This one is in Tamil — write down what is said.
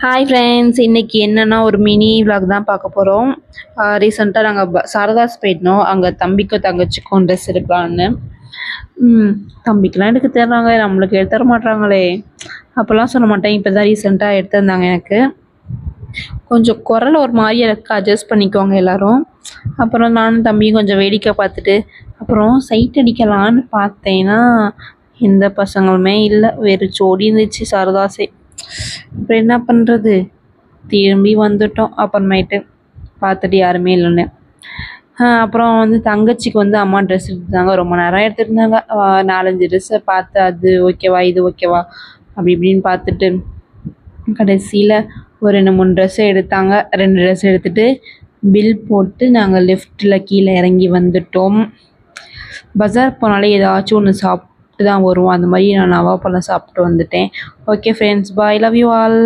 ஹாய் ஃப்ரெண்ட்ஸ், இன்னைக்கு என்னன்னா ஒரு மினி vlog தான் பார்க்க போகிறோம். ரீசெண்டாக நாங்கள் சாரதாஸ் போயிருந்தோம். அங்கே தம்பிக்கும் தங்கச்சிக்கும் ட்ரெஸ் எடுக்கலான்னு. தம்பிக்கெலாம் எடுக்க தர்றாங்க, நம்மளுக்கு எடுத்து தர மாட்றாங்களே. அப்போல்லாம் சொல்ல மாட்டேன், இப்போ தான் ரீசெண்டாக எடுத்து தந்தாங்க எனக்கு. கொஞ்சம் குரல் ஒரு மாதிரி எனக்கு அட்ஜஸ்ட் பண்ணிக்குவாங்க எல்லோரும். அப்புறம் நானும் தம்பியும் கொஞ்சம் வேடிக்கை பார்த்துட்டு அப்புறம் சைட் அடிக்கலான்னு பார்த்தேன்னா எந்த பசங்களுமே இல்லை, வேறு ஜோடி இருந்துச்சு சாரதாஸே. அப்புறம் என்ன பண்ணுறது, திரும்பி வந்துட்டோம். அப்புறமேட்டு பார்த்துட்டு யாருமே இல்லைன்னு. அப்புறம் வந்து தங்கச்சிக்கு வந்து அம்மா ட்ரெஸ் எடுத்துருந்தாங்க, ரொம்ப நேரம் எடுத்துருந்தாங்க. 4-5 ட்ரெஸ்ஸை பார்த்து அது ஓகேவா இது ஓகேவா அப்படி இப்படின்னு பார்த்துட்டு கடைசியில் ஒரு 2-3 ட்ரெஸ்ஸை எடுத்தாங்க. 2 ட்ரெஸ் எடுத்துகிட்டு பில் போட்டு நாங்கள் லிஃப்ட்டில் கீழே இறங்கி வந்துட்டோம். பஜார் போனாலே ஏதாச்சும் ஒன்று சாப்பிட்டு தான் வருவோம். அந்த மாதிரி நான் நவாப்பழம் சாப்பிட்டு வந்துட்டேன். Okay friends, bye, love you all.